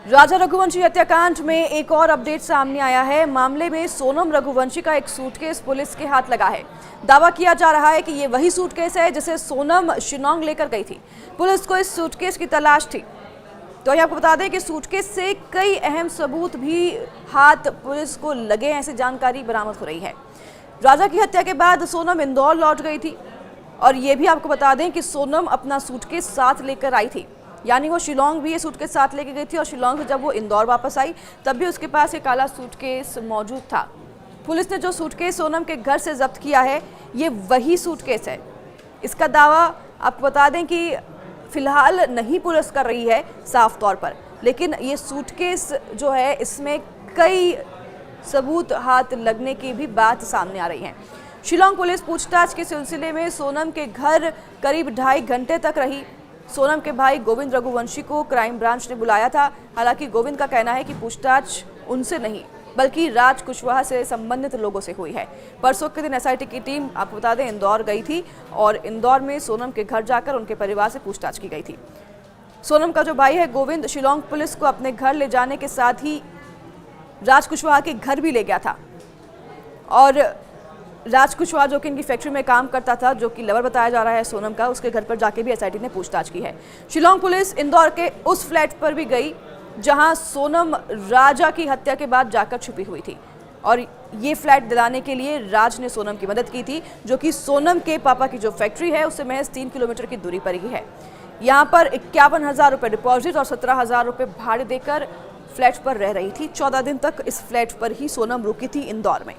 राजा रघुवंशी हत्याकांड में एक और अपडेट सामने आया है। मामले में सोनम रघुवंशी का एक सूटकेस पुलिस के हाथ लगा है। दावा किया जा रहा है कि ये वही सूटकेस है जिसे सोनम शिलांग लेकर गई थी। पुलिस को इस सूटकेस की तलाश थी। तो ये आपको बता दें कि सूटकेस से कई अहम सबूत भी हाथ पुलिस को लगे हैं, ऐसी जानकारी बरामद हो रही है। राजा की हत्या के बाद सोनम इंदौर लौट गई थी और ये भी आपको बता दें कि सोनम अपना सूटकेस साथ लेकर आई थी, यानी वो शिलांग भी ये सूटकेस साथ लेके गई थी और शिलांग से जब वो इंदौर वापस आई तब भी उसके पास ये काला सूटकेस मौजूद था। पुलिस ने जो सूटकेस सोनम के घर से जब्त किया है ये वही सूटकेस है। इसका दावा आपको बता दें कि फिलहाल नहीं पुलिस कर रही है साफ तौर पर, लेकिन ये सूटकेस जो है इसमें कई सबूत हाथ लगने की भी बात सामने आ रही है। शिलांग पुलिस पूछताछ के सिलसिले में सोनम के घर करीब 2.5 घंटे तक रही। सोनम के भाई गोविंद रघुवंशी को क्राइम ब्रांच ने बुलाया था। हालांकि गोविंद का कहना है कि पूछताछ उनसे नहीं बल्कि राज कुशवाहा से संबंधित लोगों से हुई है। परसों के दिन एसआईटी की टीम आपको बता दें इंदौर गई थी और इंदौर में सोनम के घर जाकर उनके परिवार से पूछताछ की गई थी। सोनम का जो भाई है गोविंद शिलांग पुलिस को अपने घर ले जाने के साथ ही राज कुशवाहा के घर भी ले गया था और राज कुशवाहा जो कि इनकी फैक्ट्री में काम करता था, जो कि लवर बताया जा रहा है सोनम का, उसके घर पर जाके भी एसआईटी ने पूछताछ की है। शिलांग पुलिस इंदौर के उस फ्लैट पर भी गई जहां सोनम राजा की हत्या के बाद जाकर छुपी हुई थी और ये फ्लैट दिलाने के लिए राज ने सोनम की मदद की थी, जो कि सोनम के पापा की जो फैक्ट्री है उससे महज 3 किलोमीटर की दूरी पर ही है। यहाँ पर 51,000 रुपये डिपॉजिट और 17,000 रुपये भाड़े देकर फ्लैट पर रह रही थी। 14 दिन तक इस फ्लैट पर ही सोनम रुकी थी इंदौर में।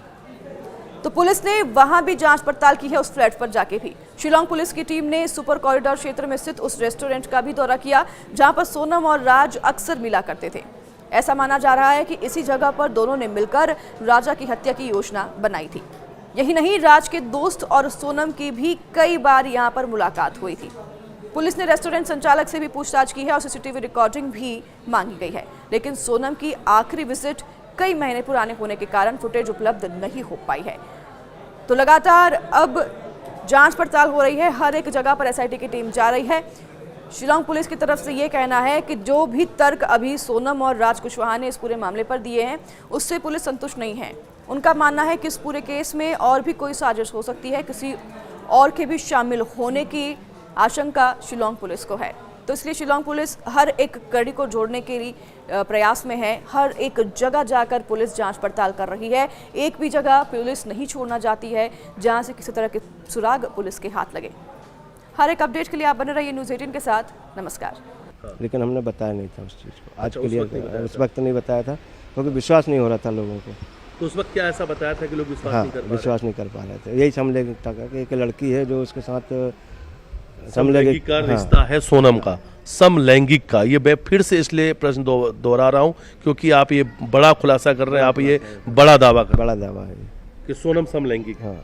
तो पुलिस ने वहां भी जांच पड़ताल की है, उस फ्लैट पर जाके भी। शिलांग पुलिस की टीम ने सुपर कॉरिडोर क्षेत्र में स्थित उस रेस्टोरेंट का भी दौरा किया जहां पर सोनम और राज अक्सर मिला करते थे। ऐसा माना जा रहा है कि इसी जगह पर दोनों ने मिलकर राजा की हत्या की योजना बनाई थी। यही नहीं, राज के दोस्त और सोनम की भी कई बार यहाँ पर मुलाकात हुई थी। पुलिस ने रेस्टोरेंट संचालक से भी पूछताछ की है और सीसीटीवी रिकॉर्डिंग भी मांगी गई है, लेकिन सोनम की आखिरी विजिट कई महीने पुराने होने के कारण फुटेज उपलब्ध नहीं हो पाई है। तो लगातार अब जांच पड़ताल हो रही है, हर एक जगह पर एसआईटी की टीम जा रही है। शिलांग पुलिस की तरफ से ये कहना है कि जो भी तर्क अभी सोनम और राज कुशवाहा ने इस पूरे मामले पर दिए हैं उससे पुलिस संतुष्ट नहीं है। उनका मानना है कि इस पूरे केस में और भी कोई साजिश हो सकती है, किसी और के भी शामिल होने की आशंका शिलांग पुलिस को है। तो इसलिए शिलांग पुलिस हर एक कड़ी को जोड़ने के लिए प्रयास में है। हर एक जगह जाकर पुलिस जांच पड़ताल कर रही है। एक भी जगह पुलिस नहीं छोड़ना चाहती है जहां से किसी तरह के सुराग पुलिस के हाथ लगे। हर एक अपडेट के लिए आप बने रहिए न्यूज़ 18 के साथ। नमस्कार। लेकिन हमने बताया नहीं था उस चीज़ को, आज के लिए उस वक्त नहीं बताया था क्योंकि विश्वास नहीं हो रहा था लोगों को। तो उस वक्त क्या ऐसा बताया था कि लोग विश्वास नहीं कर पा रहे थे। यही समलैंगिकता का कि एक लड़की है जो उसके साथ समलैंगिक का रिश्ता है सोनम का, समलैंगिक का। ये मैं फिर से इसलिए प्रश्न दोहरा रहा हूँ क्योंकि आप ये बड़ा खुलासा कर रहे हैं, आप ये बड़ा दावा है कि सोनम समलैंगिक। हाँ।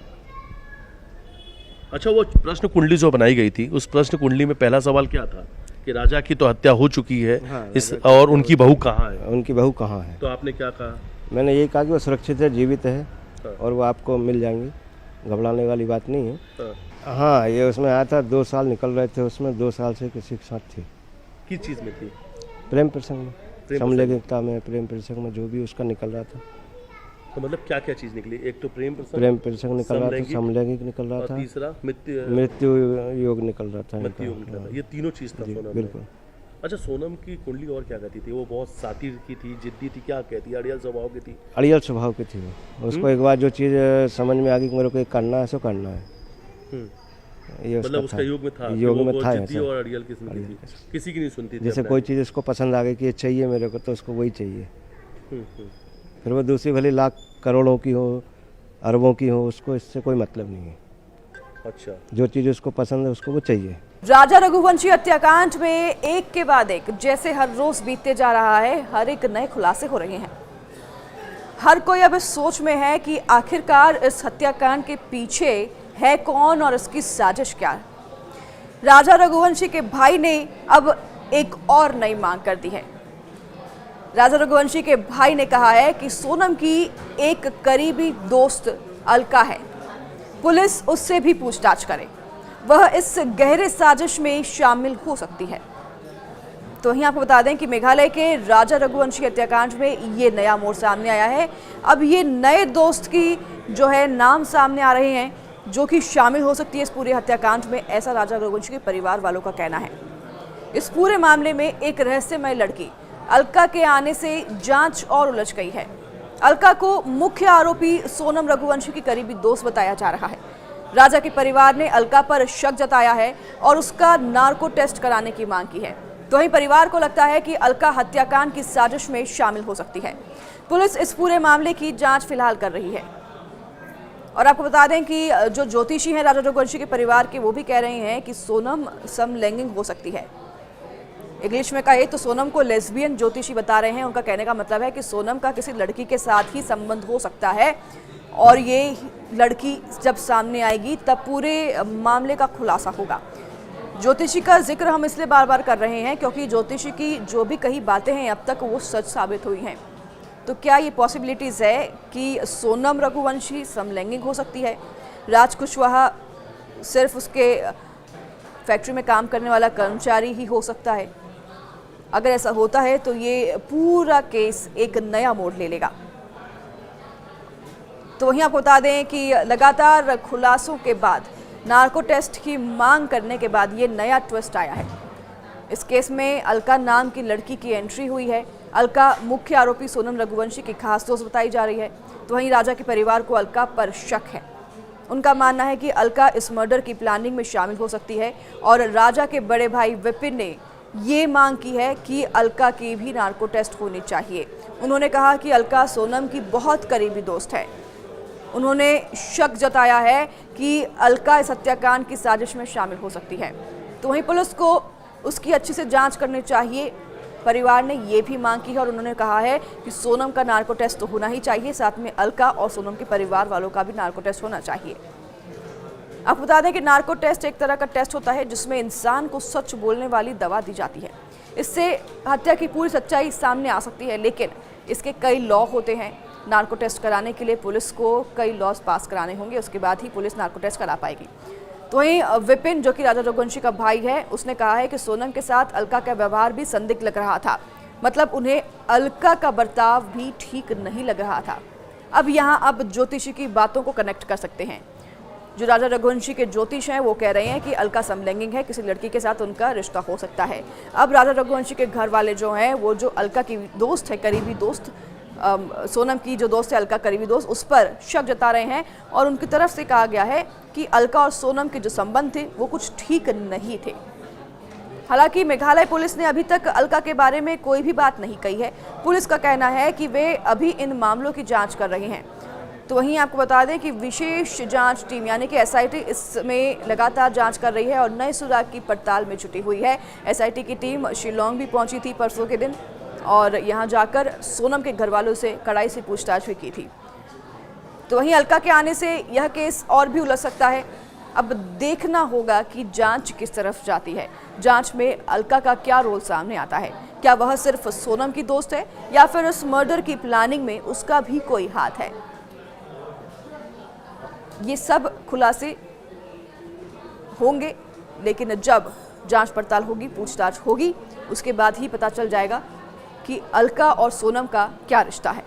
अच्छा, वो प्रश्न कुंडली जो बनाई गई थी उस प्रश्न कुंडली में पहला सवाल क्या था कि राजा की तो हत्या हो चुकी है। हाँ, और उनकी बहू कहाँ है? उनकी बहू कहाँ है? तो आपने क्या कहा? मैंने यही कहा कि वो सुरक्षित है, जीवित है। हाँ। और वो आपको मिल जाएंगी, घबराने वाली बात नहीं है। हाँ। हाँ, ये उसमें आया था, 2 साल निकल रहे थे उसमें, 2 साल से किसी के साथ थी। किस चीज़ में थी? प्रेम प्रसंग में, समलैंगिकता में, प्रेम प्रसंग में जो भी उसका निकल रहा था। तो मतलब क्या क्या चीज़ निकली? एक तो प्रेम प्रसंग निकल रहा था, समलैंगिक निकल रहा था, तीसरा मृत्यु योग निकल रहा था। ये तीनों चीज़ था सोनम। बिल्कुल। अच्छा, सोनम की कुंडली और क्या कहती थी? वो बहुत सातिर की थी, जिद्दी थी, क्या कहती? अड़ियल स्वभाव की थी? अड़ियल स्वभाव की थी वो। उसको एक बार जो चीज़ समझ में आ गई कि मेरे को करना है सो करना है। ये मतलब उसका योग में था, योग में था जिद्दी और अड़ियल किस्म की थी, किसी की नहीं सुनती थी। जैसे कोई चीज़ उसको पसंद आ गई कि ये चाहिए मेरे को, तो उसको वही चाहिए। फिर वो दूसरी भले लाख करोड़ों की हो, अरबों की हो, उसको इससे कोई मतलब नहीं है। अच्छा, जो चीज़ उसको पसंद है उसको वो चाहिए। राजा रघुवंशी हत्याकांड में एक के बाद एक जैसे हर रोज बीतते जा रहा है, हर एक नए खुलासे हो रहे हैं। हर कोई अब इस सोच में है कि आखिरकार इस हत्याकांड के पीछे है कौन और इसकी साजिश क्या है। राजा रघुवंशी के भाई ने अब एक और नई मांग कर दी है। राजा रघुवंशी के भाई ने कहा है कि सोनम की एक करीबी दोस्त अलका है, पुलिस उससे भी पूछताछ करे, वह इस गहरे साजिश में शामिल हो सकती है। तो वहीं आपको बता दें कि मेघालय के राजा रघुवंशी हत्याकांड में ये नया मोड़ सामने आया है। अब ये नए दोस्त की जो है नाम सामने आ रहे हैं जो कि शामिल हो सकती है इस पूरे हत्याकांड में, ऐसा राजा रघुवंशी के परिवार वालों का कहना है। इस पूरे मामले में एक रहस्यमय लड़की अलका के आने से जांच और उलझ गई है। अलका को मुख्य आरोपी सोनम रघुवंशी की करीबी दोस्त बताया जा रहा है। राजा के परिवार ने अलका पर शक जताया है और उसका नार्को टेस्ट कराने की मांग की है। तो वहीं परिवार को लगता है कि अलका हत्याकांड की साजिश में शामिल हो सकती है। पुलिस इस पूरे मामले की जांच फिलहाल कर रही है। और आपको बता दें कि जो ज्योतिषी हैं राजा रघुवंशी के परिवार के, वो भी कह रहे हैं कि सोनम समलैंगिक हो सकती है। इंग्लिश में कहे तो सोनम को लेस्बियन ज्योतिषी बता रहे हैं। उनका कहने का मतलब है कि सोनम का किसी लड़की के साथ ही संबंध हो सकता है और ये लड़की जब सामने आएगी तब पूरे मामले का खुलासा होगा। ज्योतिषी का जिक्र हम इसलिए बार बार कर रहे हैं क्योंकि ज्योतिषी की जो भी कही बातें हैं अब तक वो सच साबित हुई हैं। तो क्या ये पॉसिबिलिटीज़ है कि सोनम रघुवंशी समलैंगिक हो सकती है? राज कुशवाहा सिर्फ उसके फैक्ट्री में काम करने वाला कर्मचारी ही हो सकता है। अगर ऐसा होता है तो ये पूरा केस एक नया मोड़ ले लेगा। तो वहीं आपको बता दें कि लगातार खुलासों के बाद, नार्को टेस्ट की मांग करने के बाद ये नया ट्विस्ट आया है। इस केस में अलका नाम की लड़की की एंट्री हुई है। अलका मुख्य आरोपी सोनम रघुवंशी की खास दोस्त बताई जा रही है। तो वहीं राजा के परिवार को अलका पर शक है। उनका मानना है कि अलका इस मर्डर की प्लानिंग में शामिल हो सकती है और राजा के बड़े भाई विपिन ने ये मांग की है कि अलका की भी नार्को टेस्ट होनी चाहिए। उन्होंने कहा कि अलका सोनम की बहुत करीबी दोस्त है। उन्होंने शक जताया है कि अलका इस हत्याकांड की साजिश में शामिल हो सकती है। तो वहीं पुलिस को उसकी अच्छी से जांच करनी चाहिए। परिवार ने ये भी मांग की है और उन्होंने कहा है कि सोनम का नार्को टेस्ट तो होना ही चाहिए, साथ में अलका और सोनम के परिवार वालों का भी नार्को टेस्ट होना चाहिए। आपको बता दें कि नार्को टेस्ट एक तरह का टेस्ट होता है जिसमें इंसान को सच बोलने वाली दवा दी जाती है। इससे हत्या की पूरी सच्चाई सामने आ सकती है, लेकिन इसके कई लॉ होते हैं। नार्को टेस्ट कराने के लिए पुलिस को कई लॉज पास कराने होंगे, उसके बाद ही पुलिस नार्को टेस्ट करा पाएगी। तो वहीं विपिन, जो कि राजा रघुवंशी का भाई है, उसने कहा है कि सोनम के साथ अलका का व्यवहार भी संदिग्ध लग रहा था। मतलब उन्हें अलका का बर्ताव भी ठीक नहीं लग रहा था। अब ज्योतिषी की बातों को कनेक्ट कर सकते हैं। जो राजा रघुवंशी के ज्योतिष हैं वो कह रहे हैं कि अलका समलैंगिक है, किसी लड़की के साथ उनका रिश्ता हो सकता है। अब राजा रघुवंशी के घर वाले जो हैं, वो जो अलका की दोस्त है, करीबी दोस्त, सोनम की जो दोस्त है अलका करीबी दोस्त, उस पर शक जता रहे हैं और उनकी तरफ से कहा गया है कि अलका और सोनम के जो संबंध थे वो कुछ ठीक नहीं थे। हालांकि मेघालय पुलिस ने अभी तक अलका के बारे में कोई भी बात नहीं कही है। पुलिस का कहना है कि वे अभी इन मामलों की जांच कर रहे हैं। तो वहीं आपको बता दें कि विशेष जांच टीम यानी कि एसआईटी इसमें लगातार जांच कर रही है और नए सुराग की पड़ताल में जुटी हुई है। एसआईटी की टीम शिलोंग भी पहुंची थी परसों के दिन और यहां जाकर सोनम के घर वालों से कड़ाई से पूछताछ भी की थी। तो वहीं अलका के आने से यह केस और भी उलझ सकता है। अब देखना होगा कि जांच किस तरफ जाती है। जांच में अलका का क्या रोल सामने आता है। क्या वह सिर्फ सोनम की दोस्त है या फिर उस मर्डर की प्लानिंग में उसका भी कोई हाथ है? ये सब खुलासे होंगे, लेकिन जब जांच पड़ताल होगी, पूछताछ होगी, उसके बाद ही पता चल जाएगा कि अलका और सोनम का क्या रिश्ता है।